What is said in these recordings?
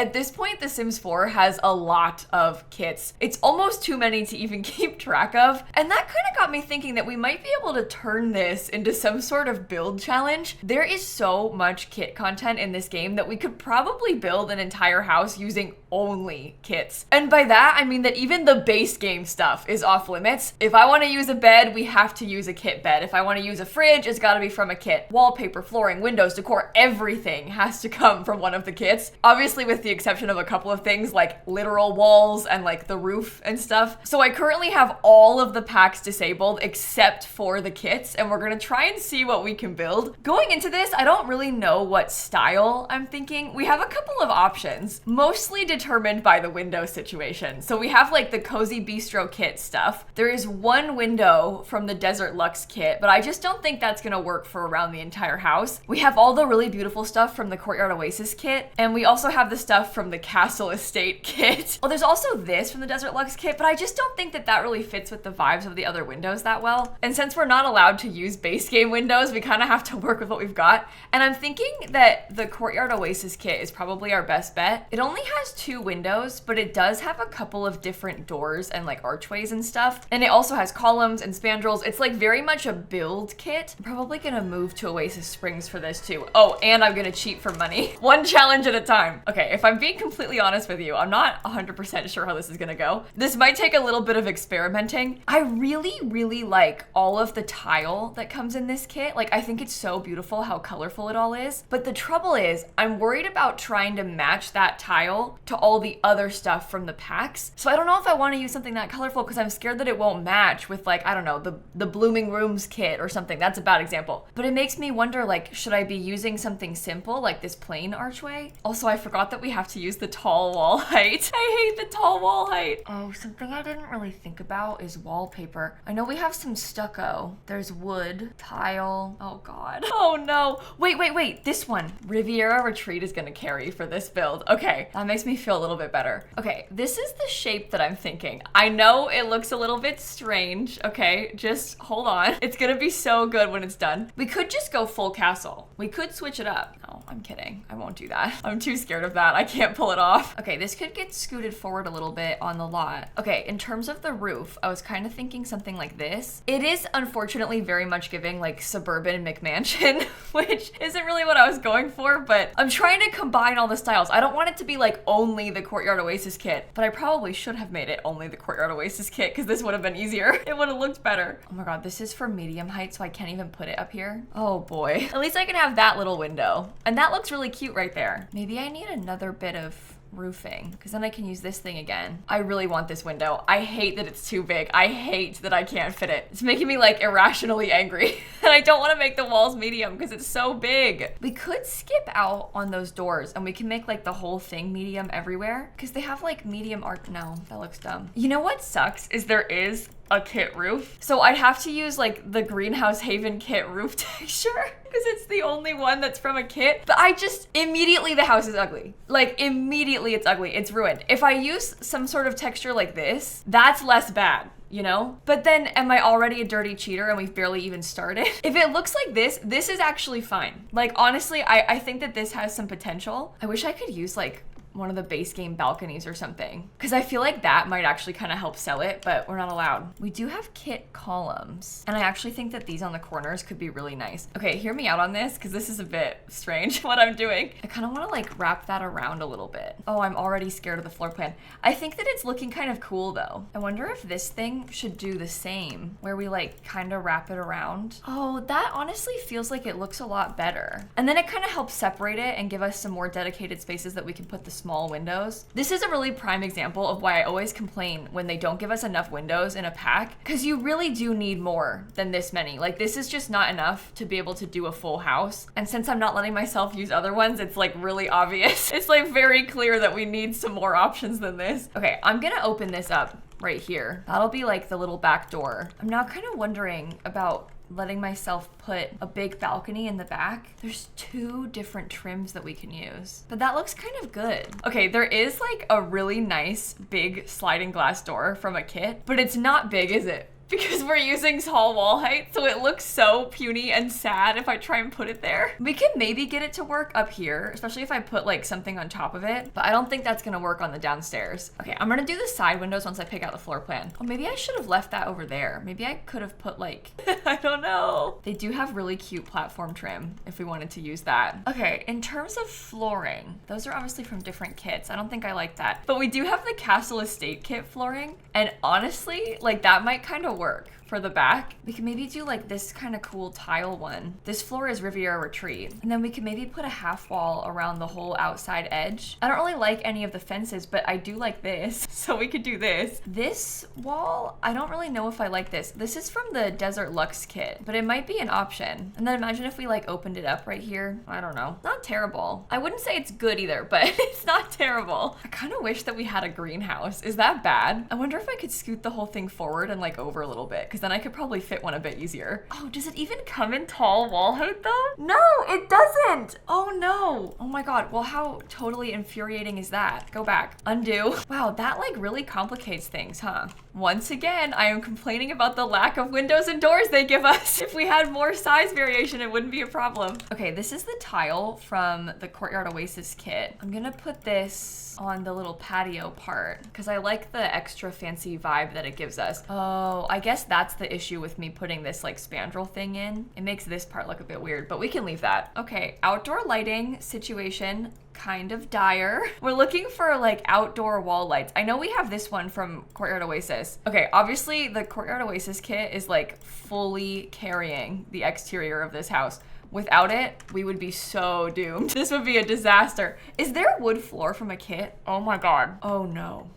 At this point, The Sims 4 has a lot of kits. It's almost too many to even keep track of. And that kind of got me thinking that we might be able to turn this into some sort of build challenge. There is so much kit content in this game that we could probably build an entire house using only kits. And by that, I mean that even the base game stuff is off limits. If I want to use a bed, we have to use a kit bed. If I want to use a fridge, it's got to be from a kit. Wallpaper, flooring, windows, decor, everything has to come from one of the kits. Obviously with the exception of a couple of things like literal walls and like the roof and stuff. So I currently have all of the packs disabled except for the kits, and we're gonna try and see what we can build. Going into this, I don't really know what style I'm thinking. We have a couple of options, mostly determined by the window situation. So we have like the Cozy Bistro kit stuff. There is one window from the Desert Luxe kit, but I just don't think that's gonna work for around the entire house. We have all the really beautiful stuff from the Courtyard Oasis kit, and we also have the stuff from the Castle Estate kit. Well, there's also this from the Desert Luxe kit, but I just don't think that that really fits with the vibes of the other windows that well. And since we're not allowed to use base game windows, we kind of have to work with what we've got. And I'm thinking that the Courtyard Oasis kit is probably our best bet. It only has 2 windows, but it does have a couple of different doors and like archways and stuff. And it also has columns and spandrels. It's like very much a build kit. I'm probably gonna move to Oasis Springs for this too. Oh, and I'm gonna cheat for money. One challenge at a time. Okay, if I'm being completely honest with you, I'm not 100% sure how this is gonna go. This might take a little bit of experimenting. I really like all of the tile that comes in this kit. Like, I think it's so beautiful how colorful it all is. But the trouble is, I'm worried about trying to match that tile to all the other stuff from the packs. So I don't know if I want to use something that colorful because I'm scared that it won't match with like, I don't know, the Blooming Rooms kit or something. That's a bad example. But it makes me wonder, like, should I be using something simple like this plain archway? Also, I forgot that we have to use the tall wall height. I hate the tall wall height. Oh, something I didn't really think about is wallpaper. I know we have some stucco. There's wood, tile. Oh God. Oh no. Wait. This one. Riviera Retreat is gonna carry for this build. Okay, that makes me feel a little bit better. Okay, this is the shape that I'm thinking. I know it looks a little bit strange. Okay, just hold on. It's gonna be so good when it's done. We could just go full castle. We could switch it up. No, I'm kidding. I won't do that. I'm too scared of that. I can't pull it off. Okay, this could get scooted forward a little bit on the lot. Okay, in terms of the roof, I was kind of thinking something like this. It is unfortunately very much giving like suburban McMansion, which isn't really what I was going for, but I'm trying to combine all the styles. I don't want it to be like only the Courtyard Oasis kit, but I probably should have made it only the Courtyard Oasis kit because this would have been easier. It would have looked better. Oh my God, this is for medium height, so I can't even put it up here. Oh boy. At least I can have that little window. And that looks really cute right there. Maybe I need another bit of roofing because then I can use this thing again. I really want this window. I hate that it's too big. I hate that I can't fit it. It's making me like irrationally angry and I don't want to make the walls medium because it's so big. We could skip out on those doors and we can make like the whole thing medium everywhere because they have like medium art. No, that looks dumb. You know what sucks is there is a kit roof. So I'd have to use like the Greenhouse Haven kit roof texture because it's the only one that's from a kit. But I just, immediately the house is ugly. Like immediately it's ugly, it's ruined. If I use some sort of texture like this, that's less bad, you know? But then am I already a dirty cheater and we've barely even started? If it looks like this is actually fine. Like honestly, I think that this has some potential. I wish I could use like one of the base game balconies or something because I feel like that might actually kind of help sell it, but we're not allowed. We do have kit columns and I actually think that these on the corners could be really nice. Okay, hear me out on this because this is a bit strange what I'm doing. I kind of want to like wrap that around a little bit. Oh, I'm already scared of the floor plan. I think that it's looking kind of cool though. I wonder if this thing should do the same where we like kind of wrap it around. Oh, that honestly feels like it looks a lot better. And then it kind of helps separate it and give us some more dedicated spaces that we can put the small windows. This is a really prime example of why I always complain when they don't give us enough windows in a pack, because you really do need more than this many. Like this is just not enough to be able to do a full house. And since I'm not letting myself use other ones, it's like really obvious. It's like very clear that we need some more options than this. Okay, I'm gonna open this up right here. That'll be like the little back door. I'm now kind of wondering about letting myself put a big balcony in the back. There's 2 different trims that we can use, but that looks kind of good. Okay, there is like a really nice big sliding glass door from a kit, but it's not big, is it? because we're using tall wall height, so it looks so puny and sad if I try and put it there. We can maybe get it to work up here, especially if I put like something on top of it, but I don't think that's gonna work on the downstairs. Okay, I'm gonna do the side windows once I pick out the floor plan. Oh, maybe I should have left that over there. Maybe I could have put like, I don't know. They do have really cute platform trim if we wanted to use that. Okay, in terms of flooring, those are obviously from different kits. I don't think I like that, but we do have the Castle Estate kit flooring, and honestly, like that might kind of work. For the back, we can maybe do like this kind of cool tile one. This floor is Riviera Retreat. And then we can maybe put a half wall around the whole outside edge. I don't really like any of the fences, but I do like this. So we could do this. This wall, I don't really know if I like this. This is from the Desert Luxe kit, but it might be an option. And then imagine if we like opened it up right here. I don't know. Not terrible. I wouldn't say it's good either, but it's not terrible. I kind of wish that we had a greenhouse. Is that bad? I wonder if I could scoot the whole thing forward and like over a little bit, because then I could probably fit one a bit easier. Oh, does it even come in tall wall height though? No, it doesn't. Oh no. Oh my God. Well, how totally infuriating is that? Go back. Undo. Wow, that like really complicates things, huh? Once again, I am complaining about the lack of windows and doors they give us. If we had more size variation, it wouldn't be a problem. Okay, this is the tile from the Courtyard Oasis kit. I'm gonna put this on the little patio part because I like the extra fancy vibe that it gives us. Oh, I guess that's the issue with me putting this like spandrel thing in. It makes this part look a bit weird, but we can leave that. Okay, outdoor lighting situation. Kind of dire. We're looking for like outdoor wall lights. I know we have this one from Courtyard Oasis. Okay, obviously the Courtyard Oasis kit is like fully carrying the exterior of this house. Without it, we would be so doomed. This would be a disaster. Is there wood floor from a kit? Oh my God. Oh no.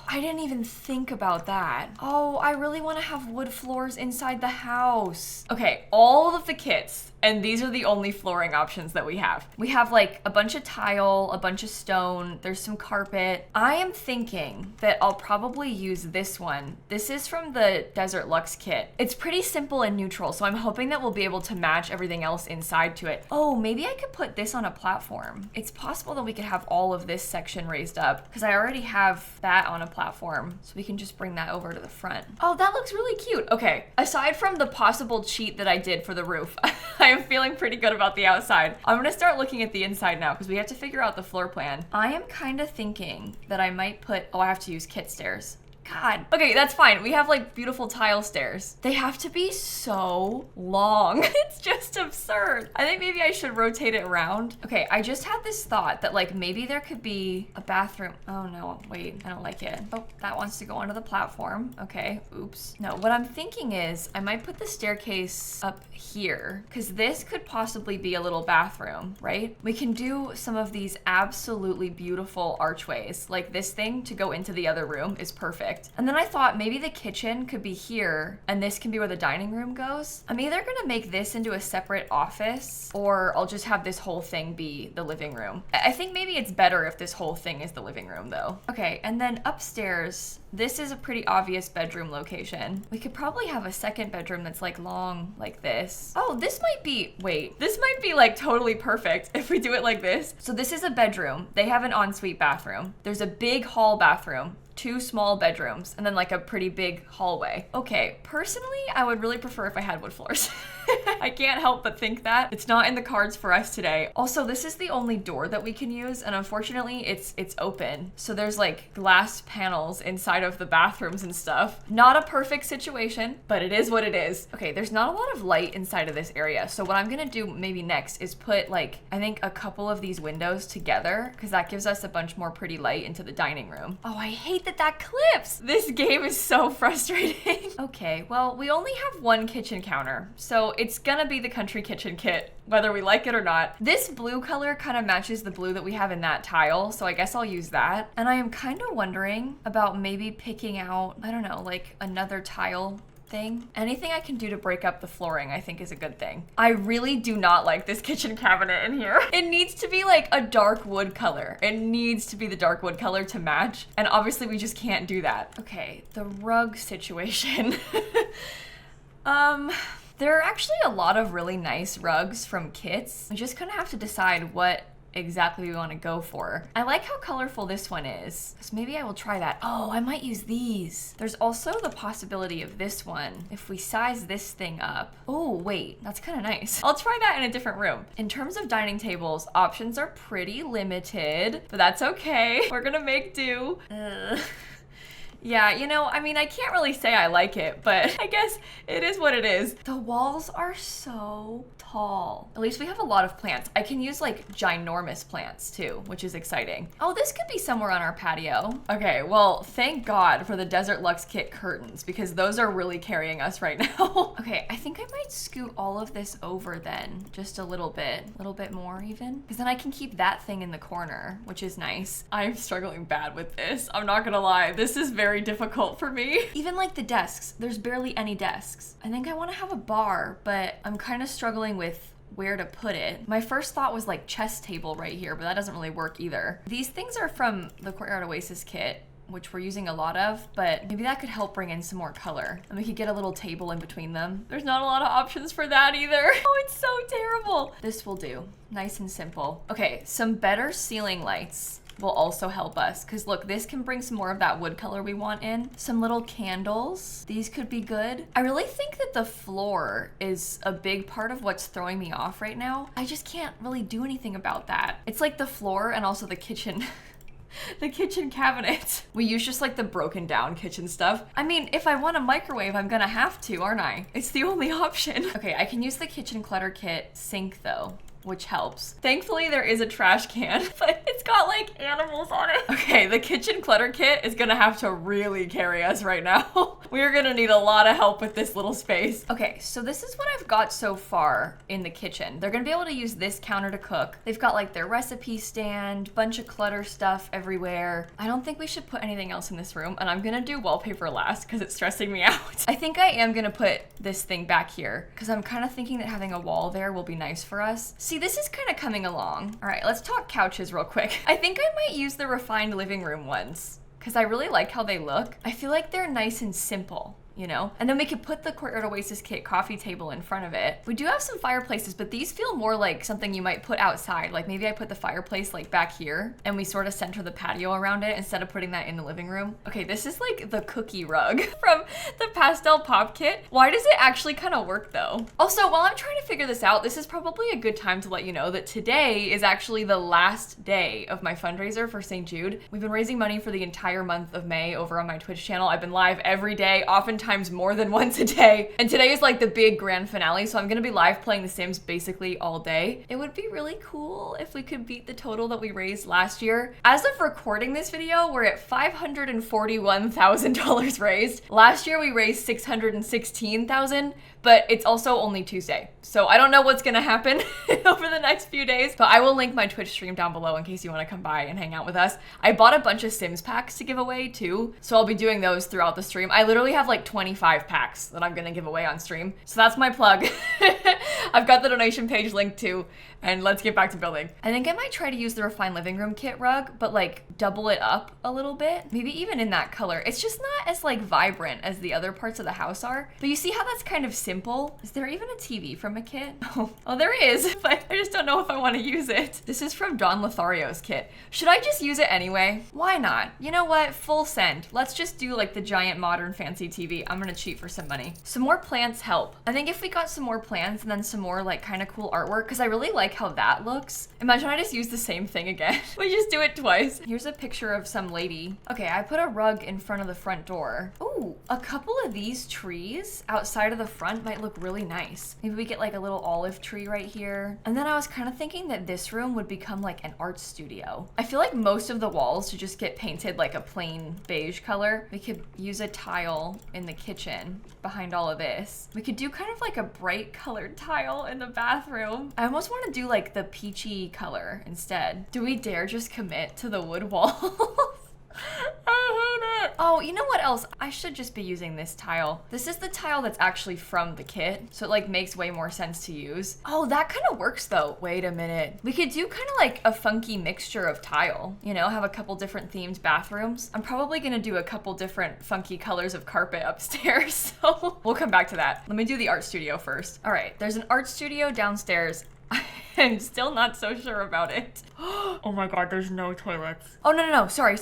I didn't even think about that. Oh, I really want to have wood floors inside the house. Okay, all of the kits, and these are the only flooring options that we have. We have like a bunch of tile, a bunch of stone, there's some carpet. I am thinking that I'll probably use this one. This is from the Desert Luxe kit. It's pretty simple and neutral, so I'm hoping that we'll be able to match everything else inside to it. Oh, maybe I could put this on a platform. It's possible that we could have all of this section raised up because I already have that on a platform, so we can just bring that over to the front. Oh, that looks really cute. Okay, aside from the possible cheat that I did for the roof, I am feeling pretty good about the outside. I'm gonna start looking at the inside now because we have to figure out the floor plan. I am kind of thinking that I might put, oh, I have to use kit stairs. God. Okay, that's fine. We have like beautiful tile stairs. They have to be so long. It's just absurd. I think maybe I should rotate it around. Okay, I just had this thought that like maybe there could be a bathroom. Oh no, wait, I don't like it. Oh, that wants to go onto the platform. Okay, oops. No, what I'm thinking is I might put the staircase up here because this could possibly be a little bathroom, right? We can do some of these absolutely beautiful archways. Like this thing to go into the other room is perfect. And then I thought maybe the kitchen could be here and this can be where the dining room goes. I'm either gonna make this into a separate office or I'll just have this whole thing be the living room. I think maybe it's better if this whole thing is the living room though. Okay, and then upstairs, this is a pretty obvious bedroom location. We could probably have a second bedroom that's like long like this. Oh, this might be, wait, this might be like totally perfect if we do it like this. So this is a bedroom. They have an ensuite bathroom. There's a big hall bathroom, 2 small bedrooms, and then like a pretty big hallway. Okay, personally, I would really prefer if I had wood floors. I can't help but think that. It's not in the cards for us today. Also, this is the only door that we can use, and unfortunately, it's open. So there's like glass panels inside of the bathrooms and stuff. Not a perfect situation, but it is what it is. Okay, there's not a lot of light inside of this area. So what I'm gonna do maybe next is put like, I think a couple of these windows together, because that gives us a bunch more pretty light into the dining room. Oh, I hate that clips. This game is so frustrating. Okay, well, we only have one kitchen counter, so it's gonna be the country kitchen kit, whether we like it or not. This blue color kind of matches the blue that we have in that tile, so I guess I'll use that. And I am kind of wondering about maybe picking out, I don't know, like another tile thing. Anything I can do to break up the flooring, I think is a good thing. I really do not like this kitchen cabinet in here. It needs to be like a dark wood color. It needs to be the dark wood color to match. And obviously we just can't do that. Okay, the rug situation. There are actually a lot of really nice rugs from kits. I just kind of have to decide what exactly we want to go for. I like how colorful this one is, so maybe I will try that. Oh, I might use these. There's also the possibility of this one if we size this thing up. Oh, wait, that's kind of nice. I'll try that in a different room. In terms of dining tables, options are pretty limited, but that's okay. We're gonna make do. Yeah, you know, I mean, I can't really say I like it, but I guess it is what it is. The walls are so tall. At least we have a lot of plants. I can use like ginormous plants too, which is exciting. Oh, this could be somewhere on our patio. Okay, well, thank God for the Desert Luxe Kit curtains because those are really carrying us right now. Okay, I think I might scoot all of this over then, just a little bit more even, because then I can keep that thing in the corner, which is nice. I'm struggling bad with this. I'm not gonna lie. This is very difficult for me. Even like the desks, there's barely any desks. I think I want to have a bar, but I'm kind of struggling with where to put it. My first thought was like chess table right here, but that doesn't really work either. These things are from the Courtyard Oasis kit, which we're using a lot of, but maybe that could help bring in some more color. And we could get a little table in between them. There's not a lot of options for that either. Oh, it's so terrible. This will do. Nice and simple. Okay, some better ceiling lights will also help us, because look, this can bring some more of that wood color we want in. Some little candles, these could be good. I really think that the floor is a big part of what's throwing me off right now. I just can't really do anything about that. It's like the floor and also the kitchen. The kitchen cabinet. We use just like the broken down kitchen stuff. I mean, if I want a microwave, I'm gonna have to, aren't I? It's the only option. Okay, I can use the kitchen clutter kit sink though, which helps. Thankfully, there is a trash can, but it's got like animals on it. Okay, the kitchen clutter kit is gonna have to really carry us right now. We are gonna need a lot of help with this little space. Okay, so this is what I've got so far in the kitchen. They're gonna be able to use this counter to cook. They've got like their recipe stand, bunch of clutter stuff everywhere. I don't think we should put anything else in this room, and I'm gonna do wallpaper last because it's stressing me out. I think I am gonna put this thing back here because I'm kind of thinking that having a wall there will be nice for us. See, this is kind of coming along. All right, let's talk couches real quick. I think I might use the refined living room ones because I really like how they look. I feel like they're nice and simple, you know? And then we could put the Courtyard Oasis kit coffee table in front of it. We do have some fireplaces, but these feel more like something you might put outside. Like maybe I put the fireplace like back here and we sort of center the patio around it instead of putting that in the living room. Okay, this is like the cookie rug from the pastel pop kit. Why does it actually kind of work though? Also, while I'm trying to figure this out, this is probably a good time to let you know that today is actually the last day of my fundraiser for St. Jude. We've been raising money for the entire month of May over on my Twitch channel. I've been live every day, oftentimes more than once a day. And today is like the big grand finale, so I'm gonna be live playing The Sims basically all day. It would be really cool if we could beat the total that we raised last year. As of recording this video, we're at $541,000 raised. Last year we raised $616,000, but it's also only Tuesday. So I don't know what's gonna happen over the next few days, but I will link my Twitch stream down below in case you wanna come by and hang out with us. I bought a bunch of Sims packs to give away too, so I'll be doing those throughout the stream. I literally have like 25 packs that I'm gonna give away on stream. So that's my plug. I've got the donation page linked too, and let's get back to building. I think I might try to use the refined living room kit rug, but like double it up a little bit. Maybe even in that color. It's just not as like vibrant as the other parts of the house are. But you see how that's kind of simple? Is there even a TV from a kit? Oh, there is, but I just don't know if I want to use it. This is from Don Lothario's kit. Should I just use it anyway? Why not? You know what? Full send. Let's just do like the giant modern fancy TV. I'm gonna cheat for some money. Some more plants help. I think if we got some more plants and then some more like kind of cool artwork, because I really like how that looks. Imagine I just use the same thing again. We just do it twice. Here's a picture of some lady. Okay, I put a rug in front of the front door. Ooh, a couple of these trees outside of the front might look really nice. Maybe we get like a little olive tree right here. And then I was kind of thinking that this room would become like an art studio. I feel like most of the walls should just get painted like a plain beige color. We could use a tile in the kitchen behind all of this. We could do kind of like a bright colored tile in the bathroom. I almost want to do like the peachy color instead. Do we dare just commit to the wood walls? I hate it. Oh, you know what else? I should just be using this tile. This is the tile that's actually from the kit, so it like makes way more sense to use. Oh, that kind of works though. Wait a minute. We could do kind of like a funky mixture of tile, you know, have a couple different themed bathrooms. I'm probably gonna do a couple different funky colors of carpet upstairs, so we'll come back to that. Let me do the art studio first. All right, there's an art studio downstairs. I'm still not so sure about it. Oh my god, there's no toilets. Oh, no. Sorry.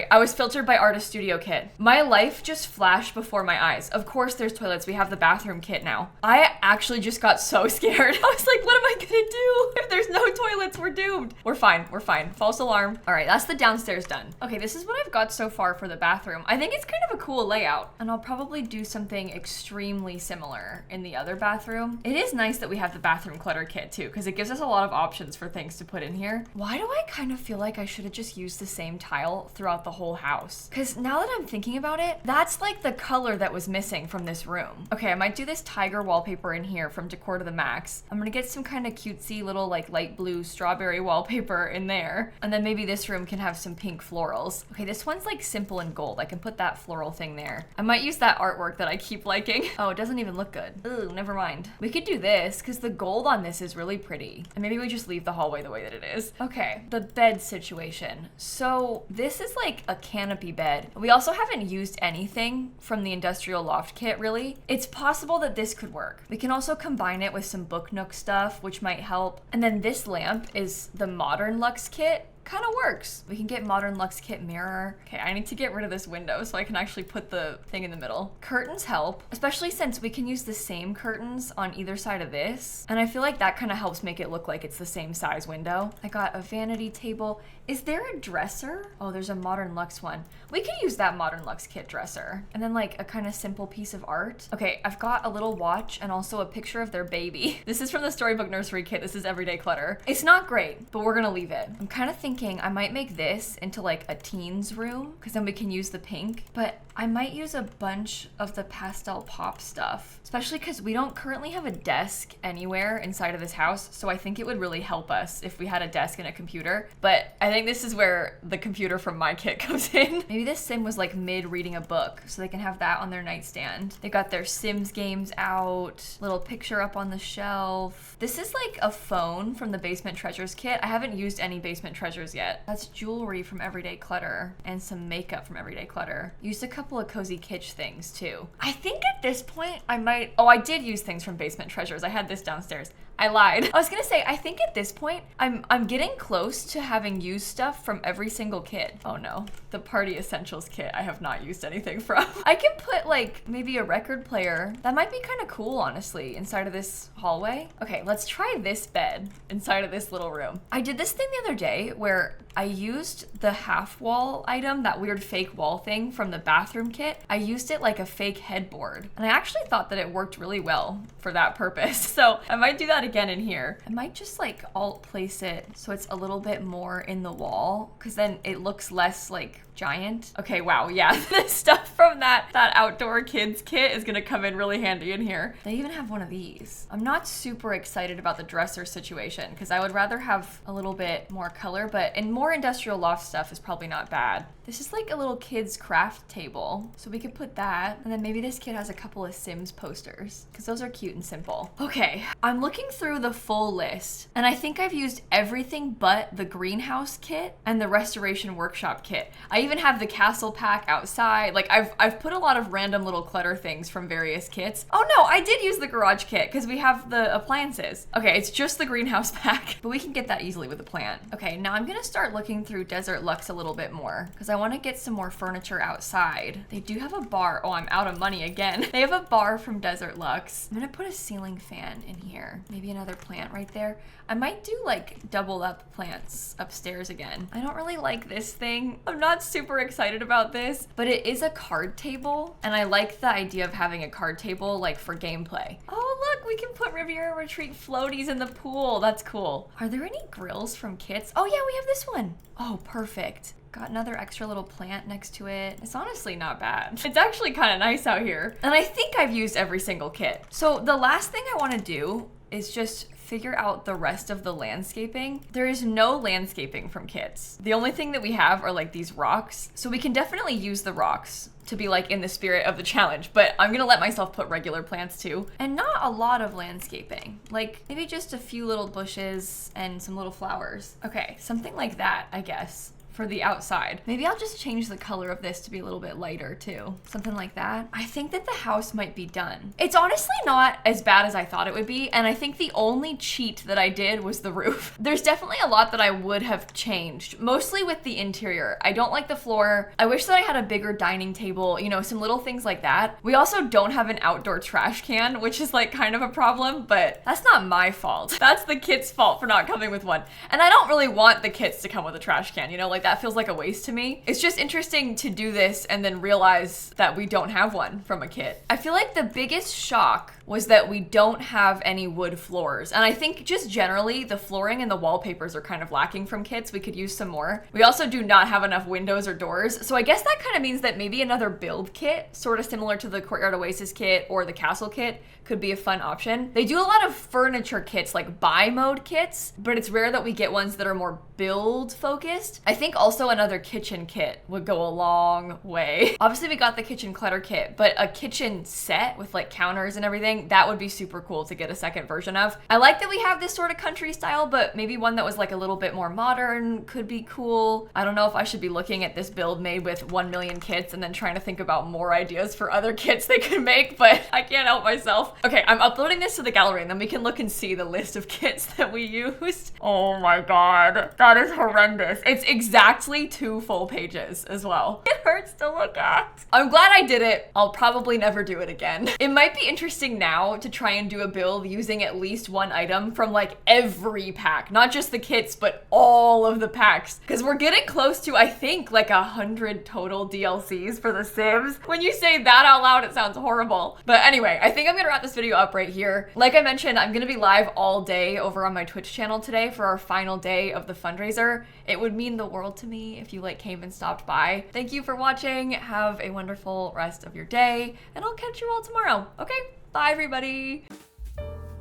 I was filtered by Artist Studio Kit. My life just flashed before my eyes. Of course there's toilets. We have the bathroom kit now. I actually just got so scared. I was like, what am I gonna do? If there's no toilets, we're doomed. We're fine. False alarm. All right, that's the downstairs done. Okay, this is what I've got so far for the bathroom. I think it's kind of a cool layout, and I'll probably do something extremely similar in the other bathroom. It is nice that we have the bathroom clutter kit too, because it gives us a lot of options for things to put in here. Why do I kind of feel like I should have just used the same tile throughout the whole house? Because now that I'm thinking about it, that's like the color that was missing from this room. Okay, I might do this tiger wallpaper in here from Decor to the Max. I'm gonna get some kind of cutesy little like light blue strawberry wallpaper in there. And then maybe this room can have some pink florals. Okay, this one's like simple and gold. I can put that floral thing there. I might use that artwork that I keep liking. Oh, it doesn't even look good. Ooh, never mind. We could do this because the gold on this is really pretty. And maybe we just leave the hallway the way that it is. Okay, the bed situation. So this is like a canopy bed. We also haven't used anything from the industrial loft kit really. It's possible that this could work. We can also combine it with some Book Nook stuff, which might help. And then this lamp is the Modern Luxe kit. Kind of works. We can get Modern Luxe Kit mirror. Okay, I need to get rid of this window so I can actually put the thing in the middle. Curtains help, especially since we can use the same curtains on either side of this. And I feel like that kind of helps make it look like it's the same size window. I got a vanity table. Is there a dresser? Oh, there's a Modern Luxe one. We could use that Modern Luxe Kit dresser. And then like a kind of simple piece of art. Okay, I've got a little watch and also a picture of their baby. This is from the Storybook Nursery kit. This is Everyday Clutter. It's not great, but we're gonna leave it. I'm kind of thinking I might make this into like a teens room because then we can use the pink, but I might use a bunch of the pastel pop stuff, especially because we don't currently have a desk anywhere inside of this house. So I think it would really help us if we had a desk and a computer, but I think this is where the computer from my kit comes in. Maybe this sim was like mid reading a book so they can have that on their nightstand. They got their Sims games out, little picture up on the shelf. This is like a phone from the Basement Treasures kit. I haven't used any Basement Treasures yet. That's jewelry from Everyday Clutter and some makeup from Everyday Clutter. Used a couple of Cozy Kitsch things too. I think at this point I might, oh, I did use things from Basement Treasures. I had this downstairs. I lied. I was gonna say, I think at this point, I'm getting close to having used stuff from every single kit. Oh no, the Party Essentials kit, I have not used anything from. I can put like maybe a record player. That might be kind of cool, honestly, inside of this hallway. Okay, let's try this bed inside of this little room. I did this thing the other day where I used the half wall item, that weird fake wall thing from the bathroom kit. I used it like a fake headboard. And I actually thought that it worked really well for that purpose. So I might do that again in here. I might just like alt place it so it's a little bit more in the wall because then it looks less like giant. Okay, wow, yeah, the stuff from that outdoor kids kit is gonna come in really handy in here. They even have one of these. I'm not super excited about the dresser situation because I would rather have a little bit more color, but and more industrial loft stuff is probably not bad. This is like a little kids craft table, so we could put that, and then maybe this kid has a couple of Sims posters because those are cute and simple. Okay, I'm looking through the full list, and I think I've used everything but the greenhouse kit and the restoration workshop kit. I even have the castle pack outside. Like I've put a lot of random little clutter things from various kits. Oh no, I did use the garage kit because we have the appliances. Okay, it's just the greenhouse pack, but we can get that easily with a plant. Okay, now I'm gonna start looking through Desert Luxe a little bit more because I want to get some more furniture outside. They do have a bar. Oh, I'm out of money again. They have a bar from Desert Luxe. I'm gonna put a ceiling fan in here. Maybe another plant right there. I might do like double up plants upstairs again. I don't really like this thing. I'm not super excited about this, but it is a card table and I like the idea of having a card table like for gameplay. Oh look, we can put Riviera Retreat floaties in the pool. That's cool. Are there any grills from kits? Oh yeah, we have this one. Oh, perfect. Got another extra little plant next to it. It's honestly not bad. It's actually kind of nice out here. And I think I've used every single kit. So the last thing I want to do is just figure out the rest of the landscaping. There is no landscaping from kits. The only thing that we have are like these rocks. So we can definitely use the rocks to be like in the spirit of the challenge, but I'm gonna let myself put regular plants too. And not a lot of landscaping. Like maybe just a few little bushes and some little flowers. Okay, something like that, I guess, for the outside. Maybe I'll just change the color of this to be a little bit lighter too. Something like that. I think that the house might be done. It's honestly not as bad as I thought it would be, and I think the only cheat that I did was the roof. There's definitely a lot that I would have changed, mostly with the interior. I don't like the floor. I wish that I had a bigger dining table, you know, some little things like that. We also don't have an outdoor trash can, which is like kind of a problem, but that's not my fault. That's the kids' fault for not coming with one. And I don't really want the kids to come with a trash can, you know, like that feels like a waste to me. It's just interesting to do this and then realize that we don't have one from a kit. I feel like the biggest shock was that we don't have any wood floors. And I think just generally the flooring and the wallpapers are kind of lacking from kits. We could use some more. We also do not have enough windows or doors. So I guess that kind of means that maybe another build kit, sort of similar to the Courtyard Oasis kit or the Castle kit, could be a fun option. They do a lot of furniture kits, like buy mode kits, but it's rare that we get ones that are more build focused. I think also another kitchen kit would go a long way. Obviously we got the kitchen clutter kit, but a kitchen set with like counters and everything, that would be super cool to get a second version of. I like that we have this sort of country style, but maybe one that was like a little bit more modern could be cool. I don't know if I should be looking at this build made with 1 million kits and then trying to think about more ideas for other kits they could make, but I can't help myself. Okay, I'm uploading this to the gallery and then we can look and see the list of kits that we used. Oh my god, that is horrendous. It's exactly 2 full pages as well. It hurts to look at. I'm glad I did it. I'll probably never do it again. It might be interesting now to try and do a build using at least one item from like every pack, not just the kits, but all of the packs. Because we're getting close to, I think, like 100 total DLCs for The Sims. When you say that out loud, it sounds horrible. But anyway, I think I'm gonna wrap this video up right here. Like I mentioned, I'm gonna be live all day over on my Twitch channel today for our final day of the fundraiser. It would mean the world to me if you like came and stopped by. Thank you for watching. Have a wonderful rest of your day, and I'll catch you all tomorrow. Okay, bye everybody.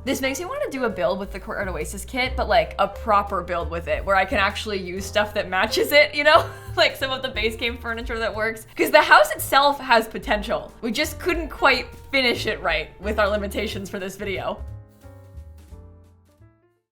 This makes me want to do a build with the Courtyard Oasis kit, but like a proper build with it where I can actually use stuff that matches it, you know? Like some of the base game furniture that works. Because the house itself has potential. We just couldn't quite finish it right with our limitations for this video.